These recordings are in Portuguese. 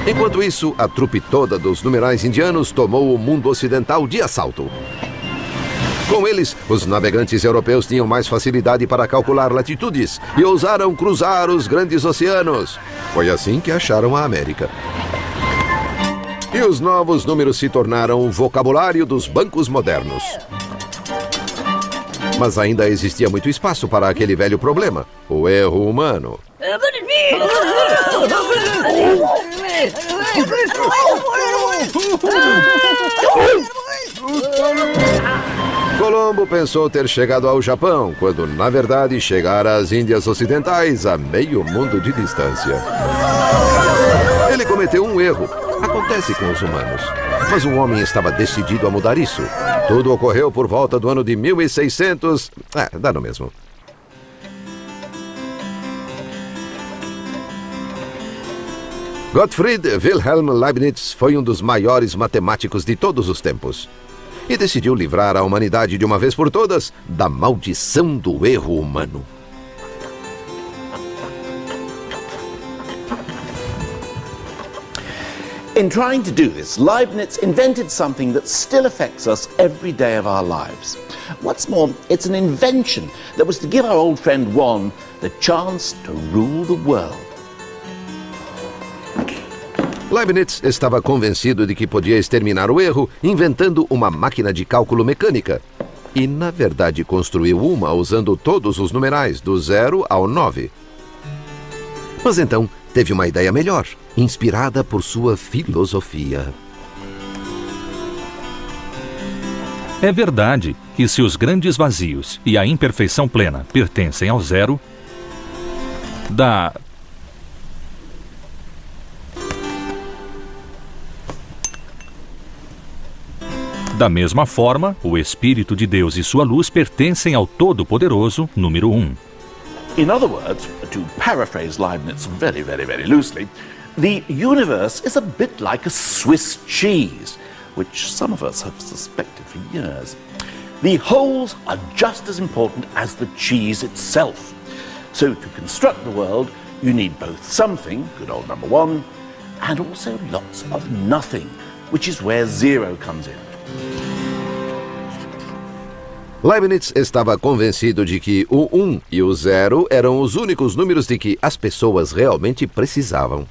Enquanto isso, a trupe toda dos numerais indianos tomou o mundo ocidental de assalto. Com eles, os navegantes europeus tinham mais facilidade para calcular latitudes e ousaram cruzar os grandes oceanos. Foi assim que acharam a América. E os novos números se tornaram o vocabulário dos bancos modernos. Mas ainda existia muito espaço para aquele velho problema, o erro humano. Colombo pensou ter chegado ao Japão, quando na verdade chegara às Índias Ocidentais a meio mundo de distância. Ele cometeu um erro. Acontece com os humanos. Mas o homem estava decidido a mudar isso. Tudo ocorreu por volta do ano de 1600... dá no mesmo. Gottfried Wilhelm Leibniz foi um dos maiores matemáticos de todos os tempos. E decidiu livrar a humanidade de uma vez por todas da maldição do erro humano. In trying to do this, Leibniz invented something that still affects us every day of our lives. What's more, it's an invention that was to give our old friend Juan the chance to rule the world. Leibniz estava convencido de que podia exterminar o erro inventando uma máquina de cálculo mecânica. E, na verdade, construiu uma usando todos os numerais, do 0 ao 9. Mas então, teve uma ideia melhor, inspirada por sua filosofia. É verdade que se os grandes vazios e a imperfeição plena pertencem ao zero, Da mesma forma, o Espírito de Deus e sua luz pertencem ao Todo-Poderoso, número 1. In other words, to paraphrase Leibniz very, very, very loosely, the universe is a bit like a Swiss cheese, which some of us have suspected for years. The holes are just as important as the cheese itself. So to construct the world, you need both something, good old number 1, and also lots of nothing, which is where 0 comes in. Leibniz estava convencido de que o 1 e o 0 eram os únicos números de que as pessoas realmente precisavam.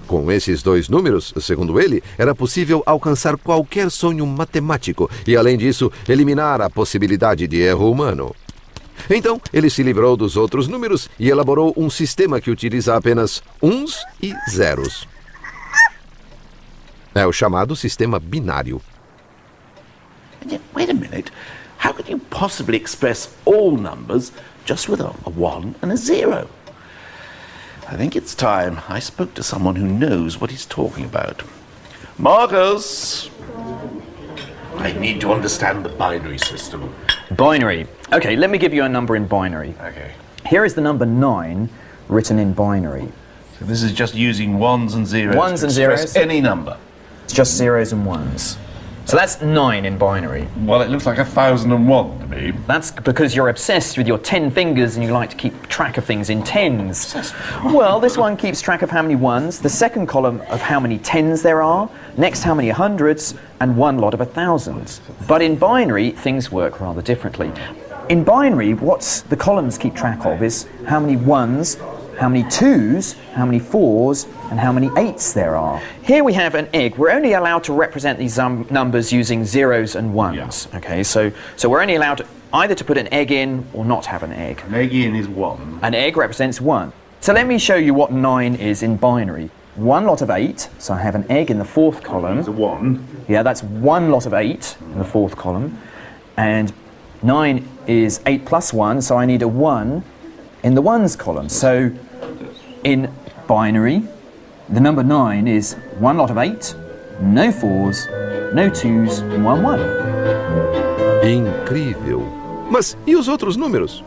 Com esses dois números, segundo ele, era possível alcançar qualquer sonho matemático e, além disso, eliminar a possibilidade de erro humano. Então, ele se livrou dos outros números e elaborou um sistema que utiliza apenas uns e zeros. É o chamado sistema binário. Wait a minute, how could you possibly express all numbers just with a 1 and a 0? I think it's time I spoke to someone who knows what he's talking about. Marcus! I need to understand the binary system. Binary. Okay, let me give you a number in binary. Okay. Here is the number 9 written in binary. So this is just using ones and zeros. Ones and zeros. Any number. It's just zeros and ones. So that's 9 in binary. Well, it looks like 1001 to me. That's because you're obsessed with your 10 fingers and you like to keep track of things in tens. Well, this one keeps track of how many ones, the second column of how many tens there are, next how many hundreds, and one lot of 1,000s. But in binary, things work rather differently. In binary, what the columns keep track of is how many ones, how many twos, how many fours, and how many eights there are. Here we have an egg. We're only allowed to represent these numbers using zeros and ones. Yeah. Okay, so we're only allowed either to put an egg in or not have an egg. An egg in is 1. An egg represents 1. So let me show you what 9 is in binary. One lot of 8, so I have an egg in the fourth column. It's a 1. Yeah, that's one lot of 8 in the fourth column. And 9 is 8 plus 1, so I need a 1 in the ones column. So in binary, the number 9 is one lot of 8, no 4s, no 2s, and one 1. Incrível! Mas e os outros números?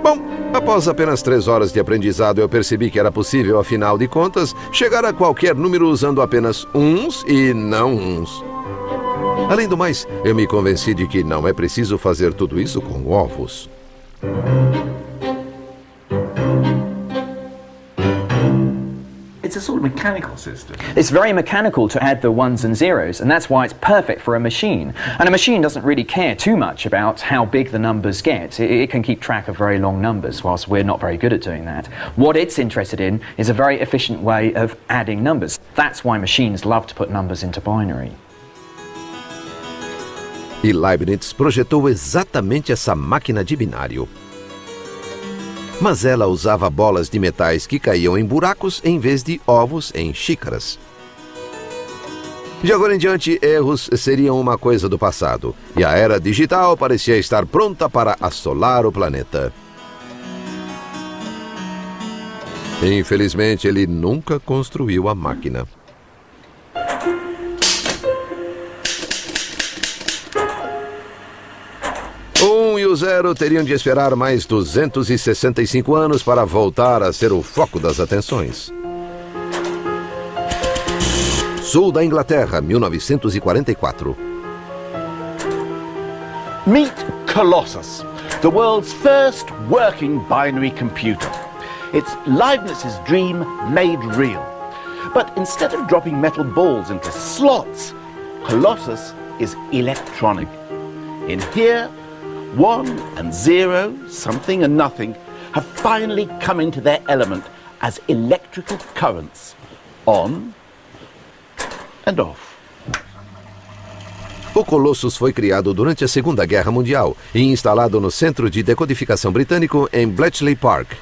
Bom, após apenas 3 horas de aprendizado, eu percebi que era possível, afinal de contas, chegar a qualquer número usando apenas uns e não uns. Além do mais, eu me convenci de que não é preciso fazer tudo isso com ovos. it's a sort of mechanical system. It's very mechanical to add the ones and zeros, and that's why it's perfect for a machine. And a machine doesn't really care too much about how big the numbers get. It can keep track of very long numbers, whilst we're not very good at doing that. What it's interested in is a very efficient way of adding numbers. That's why machines love to put numbers into binary. E Leibniz projetou exatamente essa máquina de binário. Mas ela usava bolas de metais que caíam em buracos em vez de ovos em xícaras. De agora em diante, erros seriam uma coisa do passado, e a era digital parecia estar pronta para assolar o planeta. Infelizmente, ele nunca construiu a máquina. O 1 e o 0 teriam de esperar mais 265 anos para voltar a ser o foco das atenções. Sul da Inglaterra, 1944. Meet Colossus, the world's first working binary computer. It's Leibniz's dream made real. But instead of dropping metal balls into slots, Colossus is electronic. In here, 1 and 0, something and nothing, have finally come into their element as electrical currents, on and off. O Colossus foi criado durante a Segunda Guerra Mundial e instalado no Centro de Decodificação Britânico em Bletchley Park.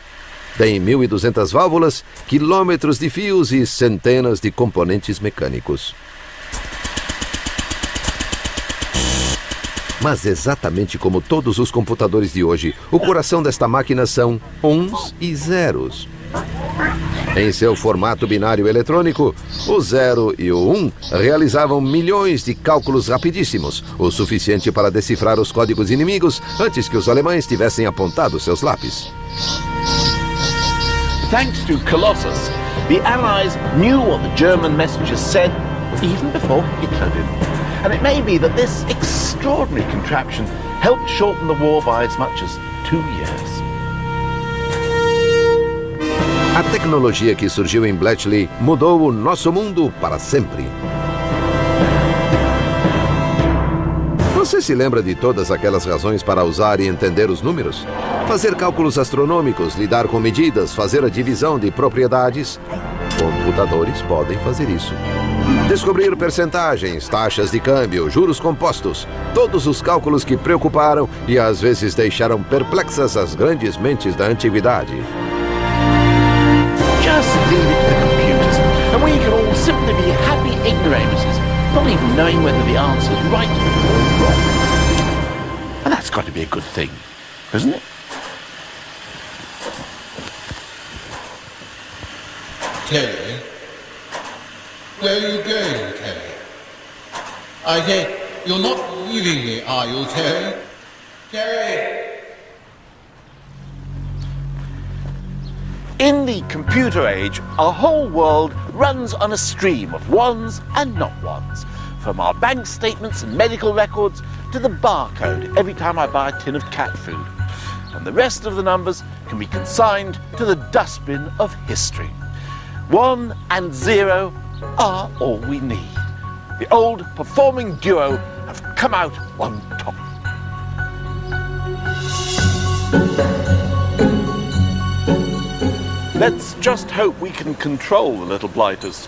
Tem 1.200 válvulas, quilômetros de fios e centenas de componentes mecânicos. Mas exatamente como todos os computadores de hoje, o coração desta máquina são uns e zeros. Em seu formato binário eletrônico, o 0 e o 1 realizavam milhões de cálculos rapidíssimos, o suficiente para decifrar os códigos inimigos antes que os alemães tivessem apontado seus lápis. Thanks to Colossus, the Allies knew what the German messengers said even before Hitler did. And it may be that this extraordinary contraption helped shorten the war by as much as 2 years. A tecnologia que surgiu em Bletchley mudou o nosso mundo para sempre. Você se lembra de todas aquelas razões para usar e entender os números? Fazer cálculos astronômicos, lidar com medidas, fazer a divisão de propriedades? Computadores podem fazer isso. Descobrir percentagens, taxas de câmbio, juros compostos, todos os cálculos que preocuparam e às vezes deixaram perplexas as grandes mentes da antiguidade. Just leave it to the computers, and we can all simply be happy ignoramuses, not even knowing whether the answer's right or wrong. And that's got to be a good thing, isn't it? Terry? Where are you going, Terry? I say, you're not leaving me, are you, Terry? Terry! In the computer age, our whole world runs on a stream of ones and not ones, from our bank statements and medical records to the barcode every time I buy a tin of cat food. And the rest of the numbers can be consigned to the dustbin of history. 1 and 0 are all we need. The old performing duo have come out on top. Let's just hope we can control the little blighters.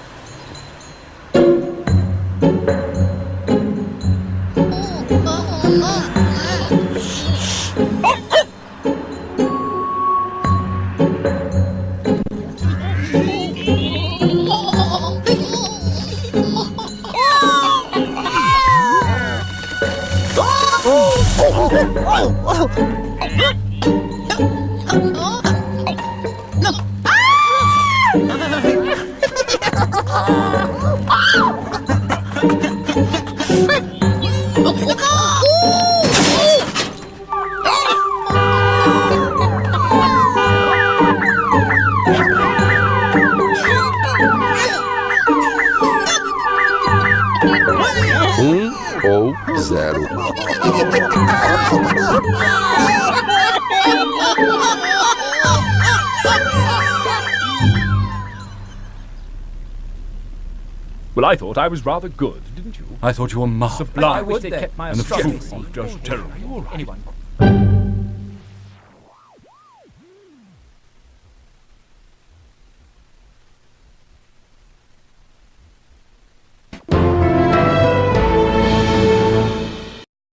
Ou 0. Well, I thought I was rather good, didn't you? I thought you were marvelous. Sublime. I wish they'd kept my And the astronomy truth was secret. just terrible. Anyone.